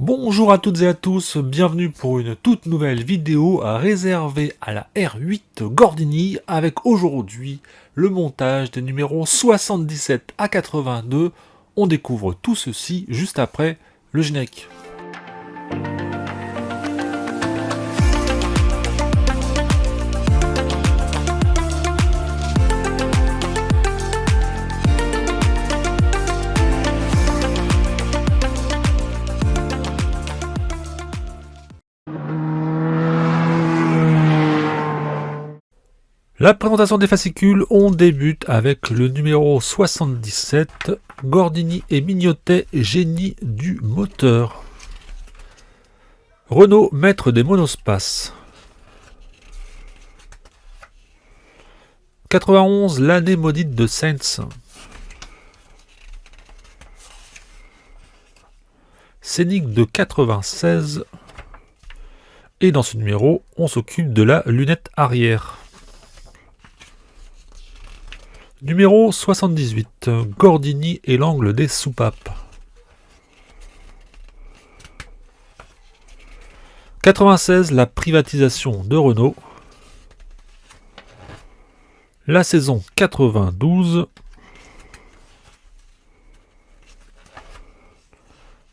Bonjour à toutes et à tous, bienvenue pour une toute nouvelle vidéo réservée à la R8 Gordini avec aujourd'hui le montage des numéros 77 à 82. On découvre tout ceci juste après le générique. La présentation des fascicules, on débute avec le numéro 77, Gordini et Mignotet, génie du moteur. Renault, maître des monospaces. 91, l'année maudite de Sainz. Scénic de 96. Et dans ce numéro, on s'occupe de la lunette arrière. Numéro 78, Gordini et l'angle des soupapes. 96, la privatisation de Renault. La saison 92.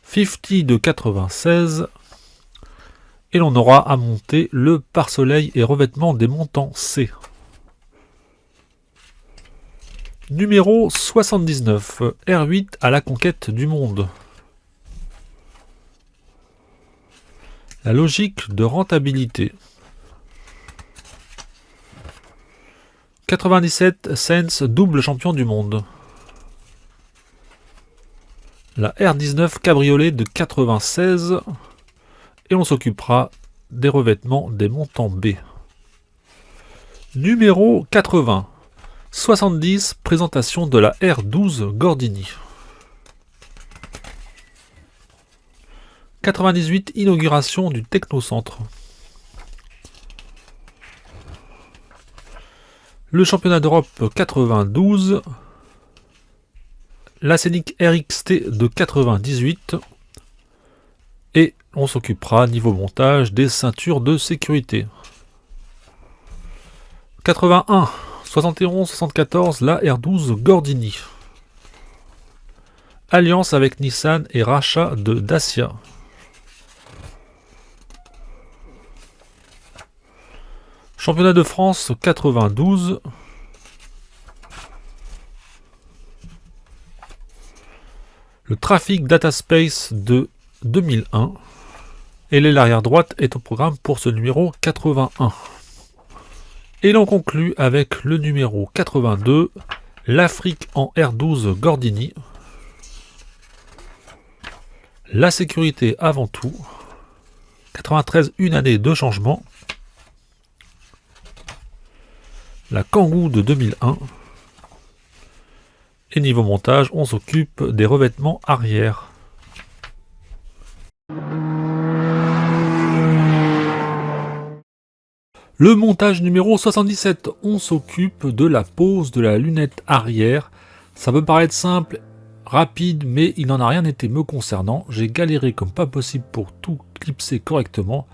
50 de 96. Et l'on aura à monter le pare-soleil et revêtement des montants C. Numéro 79, R8 à la conquête du monde. La logique de rentabilité. 97, Sainz, double champion du monde. La R19 cabriolet de 96. Et on s'occupera des revêtements des montants B. Numéro 80. 70, présentation de la R12 Gordini. 98, inauguration du Technocentre. Le championnat d'Europe 92. La Scénic RXT de 98. Et on s'occupera, niveau montage, des ceintures de sécurité. 81, 71, 74, la R12 Gordini. Alliance avec Nissan et rachat de Dacia. Championnat de France 92. Le Traffic Data Space de 2001. Et l'aile arrière droite est au programme pour ce numéro 81. Et l'on conclut avec le numéro 82, l'Afrique en R12 Gordini. La sécurité avant tout. 93, une année de changement. La Kangoo de 2001. Et niveau montage, on s'occupe des revêtements arrière. Le montage numéro 77, on s'occupe de la pose de la lunette arrière. Ça peut paraître simple, rapide, mais il n'en a rien été me concernant. J'ai galéré comme pas possible pour tout clipser correctement.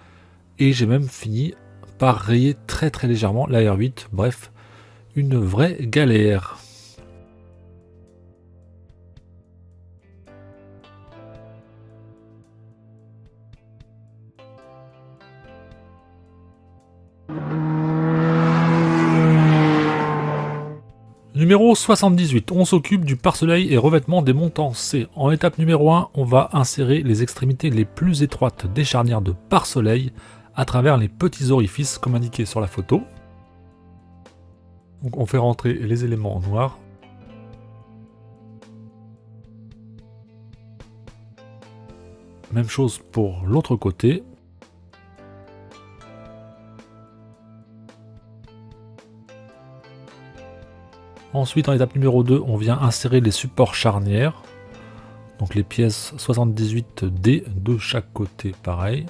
Et j'ai même fini par rayer très très légèrement la R8. Bref, une vraie galère. Numéro 78, on s'occupe du pare-soleil et revêtement des montants C. En étape numéro 1, on va insérer les extrémités les plus étroites des charnières de pare-soleil à travers les petits orifices comme indiqué sur la photo. Donc on fait rentrer les éléments en noir. Même chose pour l'autre côté. Ensuite, en étape numéro 2, on vient insérer les supports charnières. Donc les pièces 78D de chaque côté, pareil.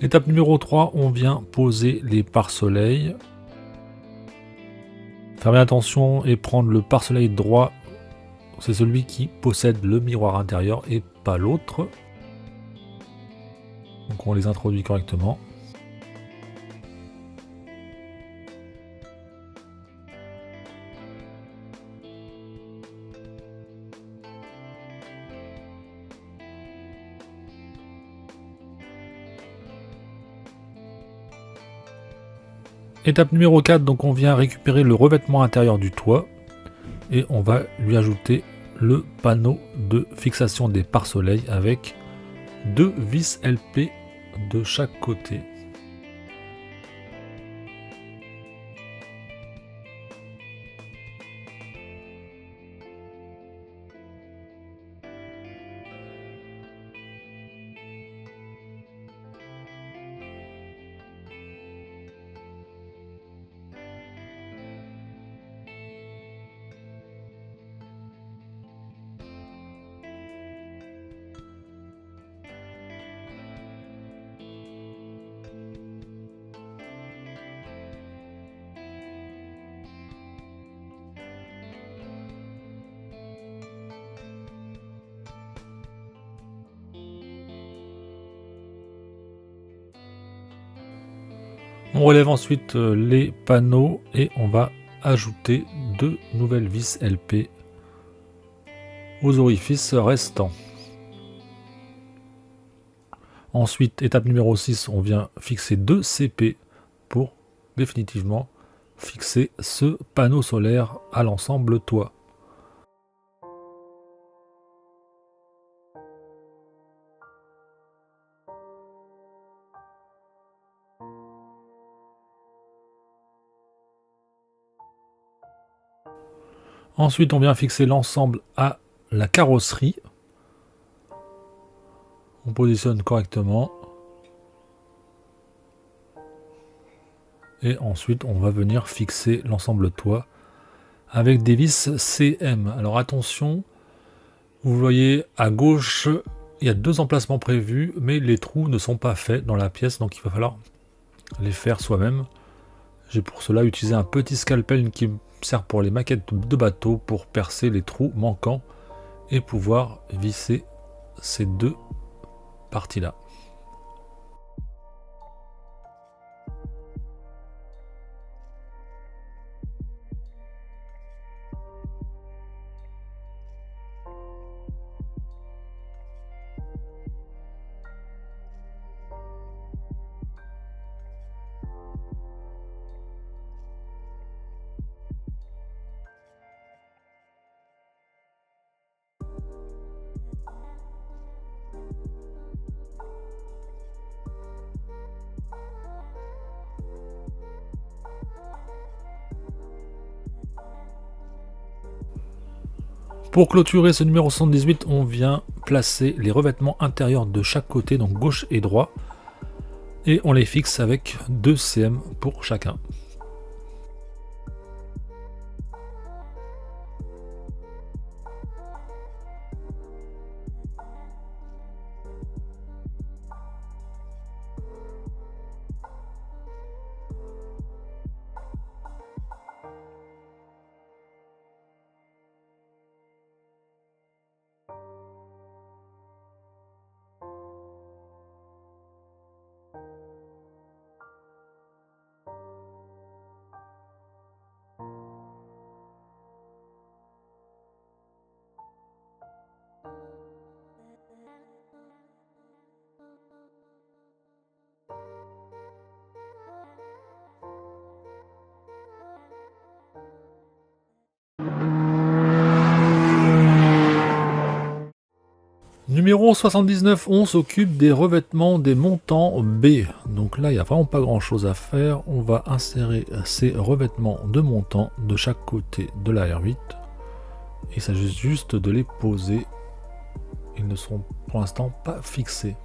Étape numéro 3, on vient poser les pare-soleil. Faire bien attention et prendre le pare-soleil droit. C'est celui qui possède le miroir intérieur et pas l'autre. Donc on les introduit correctement. Étape numéro 4, donc on vient récupérer le revêtement intérieur du toit et on va lui ajouter le panneau de fixation des pare-soleil avec 2 vis LP de chaque côté. On relève ensuite les panneaux et on va ajouter 2 nouvelles vis LP aux orifices restants. Ensuite, étape numéro 6, on vient fixer 2 CP pour définitivement fixer ce panneau solaire à l'ensemble toit. Ensuite, on vient fixer l'ensemble à la carrosserie. On positionne correctement. Et ensuite, on va venir fixer l'ensemble toit avec des vis CM. Alors attention, vous voyez à gauche, il y a 2 emplacements prévus, mais les trous ne sont pas faits dans la pièce, donc il va falloir les faire soi-même. J'ai pour cela utilisé un petit scalpel qui sert pour les maquettes de bateau pour percer les trous manquants et pouvoir visser ces 2 parties-là. Pour clôturer ce numéro 78, on vient placer les revêtements intérieurs de chaque côté, donc gauche et droit, et on les fixe avec 2 cm pour chacun. Numéro 79, on s'occupe des revêtements des montants B. Donc là, il n'y a vraiment pas grand chose à faire. On va insérer ces revêtements de montants de chaque côté de la R8. Il s'agit juste de les poser. Ils ne sont pour l'instant pas fixés.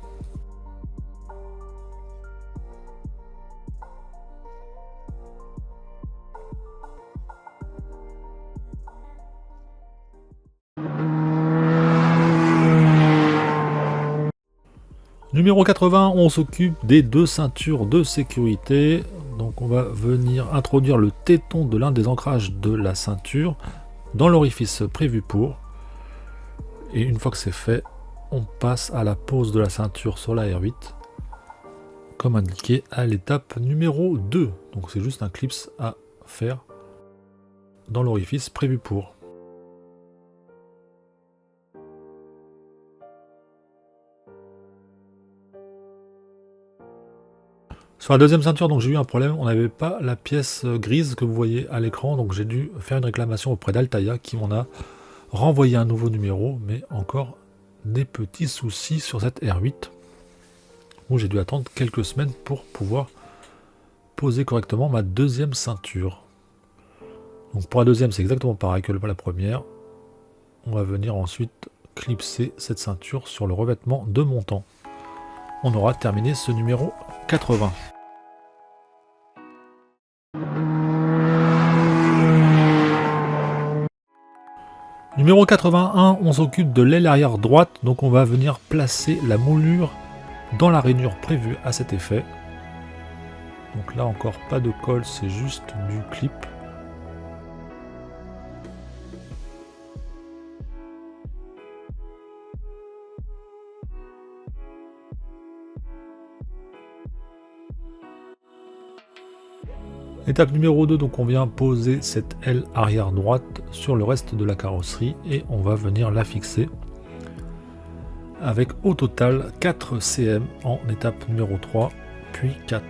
Numéro 80, on s'occupe des deux ceintures de sécurité. Donc on va venir introduire le téton de l'un des ancrages de la ceinture dans l'orifice prévu pour. Et une fois que c'est fait, on passe à la pose de la ceinture sur la R8, comme indiqué à l'étape numéro 2. Donc c'est juste un clips à faire dans l'orifice prévu pour. Sur la deuxième ceinture, donc j'ai eu un problème, on n'avait pas la pièce grise que vous voyez à l'écran, donc j'ai dû faire une réclamation auprès d'Altaïa qui m'en a renvoyé un nouveau numéro, mais encore des petits soucis sur cette R8 où j'ai dû attendre quelques semaines pour pouvoir poser correctement ma deuxième ceinture. Donc pour la deuxième, c'est exactement pareil que la première. On va venir ensuite clipser cette ceinture sur le revêtement de montant. On aura terminé ce numéro 80. Numéro 81, on s'occupe de l'aile arrière droite, donc on va venir placer la moulure dans la rainure prévue à cet effet. Donc là encore pas de colle, c'est juste du clip. Étape numéro 2, donc on vient poser cette aile arrière droite sur le reste de la carrosserie et on va venir la fixer avec au total 4 cm en étape numéro 3, puis 4.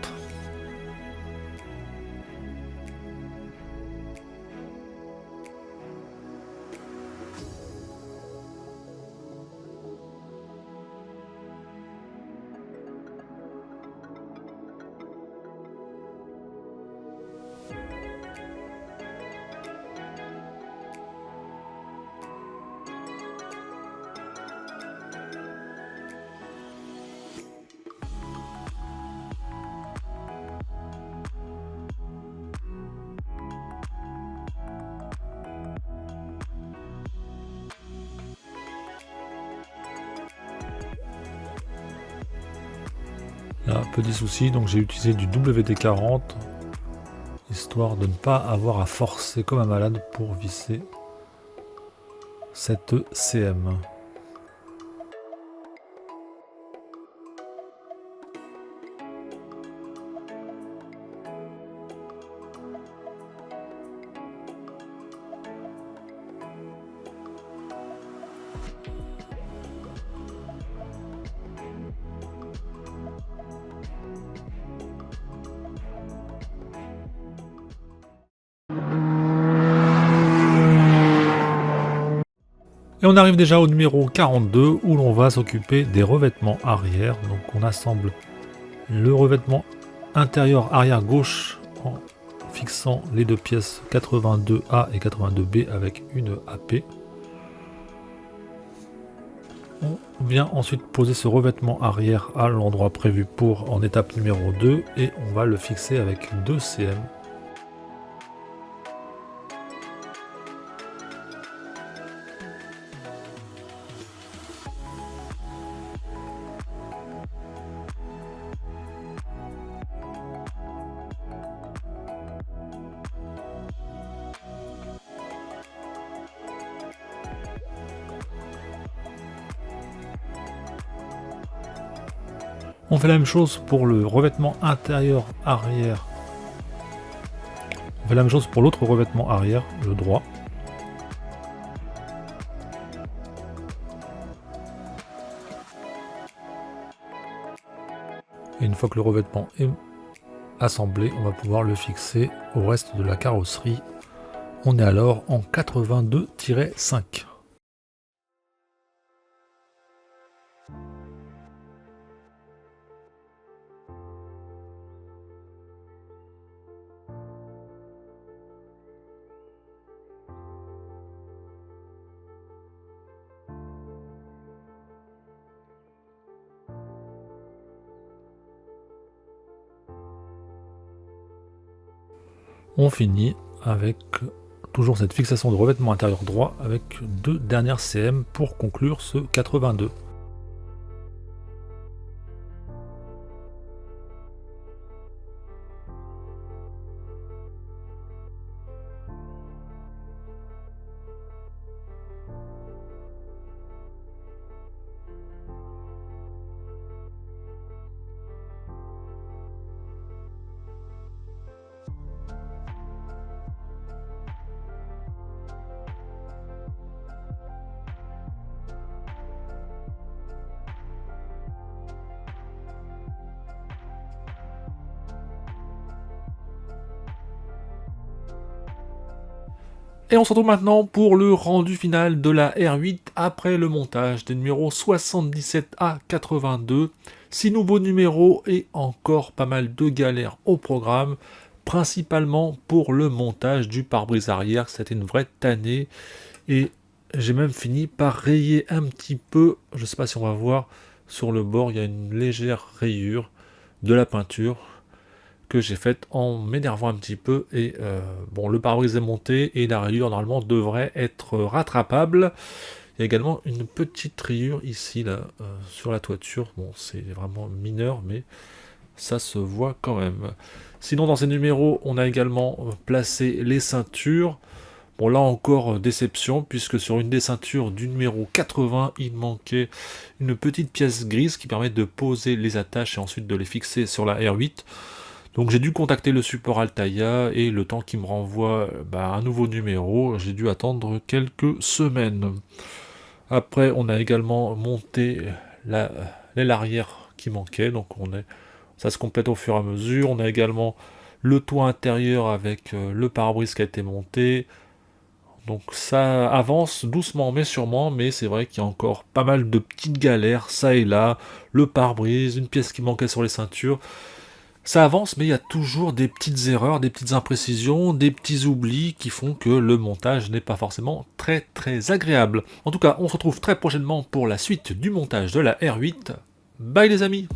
Là, petit souci, donc j'ai utilisé du WD-40 histoire de ne pas avoir à forcer comme un malade pour visser cette CM. Et on arrive déjà au numéro 42 où l'on va s'occuper des revêtements arrière. Donc on assemble le revêtement intérieur arrière gauche en fixant les deux pièces 82A et 82B avec une AP. On vient ensuite poser ce revêtement arrière à l'endroit prévu pour en étape numéro 2 et on va le fixer avec 2 cm. On fait la même chose pour le revêtement intérieur arrière. On fait la même chose pour l'autre revêtement arrière, le droit. Et une fois que le revêtement est assemblé, on va pouvoir le fixer au reste de la carrosserie. On est alors en 82-5. On finit avec toujours cette fixation de revêtement intérieur droit avec 2 dernières CM pour conclure ce 82. Et on se retrouve maintenant pour le rendu final de la R8 après le montage des numéros 77 à 82. 6 nouveaux numéros et encore pas mal de galères au programme, principalement pour le montage du pare-brise arrière. C'était une vraie tannée et j'ai même fini par rayer un petit peu, je sais pas si on va voir, sur le bord il y a une légère rayure de la peinture que j'ai faite en m'énervant un petit peu et bon, le pare-brise est monté et la rayure normalement devrait être rattrapable. Il y a également une petite rayure ici là sur la toiture, bon c'est vraiment mineur mais ça se voit quand même. Sinon dans ces numéros on a également placé les ceintures. Bon là encore déception puisque sur une des ceintures du numéro 80 il manquait une petite pièce grise qui permet de poser les attaches et ensuite de les fixer sur la R8. Donc j'ai dû contacter le support Altaïa et le temps qu'il me renvoie un nouveau numéro, j'ai dû attendre quelques semaines. Après on a également monté l'aile arrière qui manquait, donc ça se complète au fur et à mesure. On a également le toit intérieur avec le pare-brise qui a été monté. Donc ça avance doucement mais sûrement, mais c'est vrai qu'il y a encore pas mal de petites galères, ça et là, le pare-brise, une pièce qui manquait sur les ceintures. Ça avance, mais il y a toujours des petites erreurs, des petites imprécisions, des petits oublis qui font que le montage n'est pas forcément très très agréable. En tout cas, on se retrouve très prochainement pour la suite du montage de la R8. Bye les amis!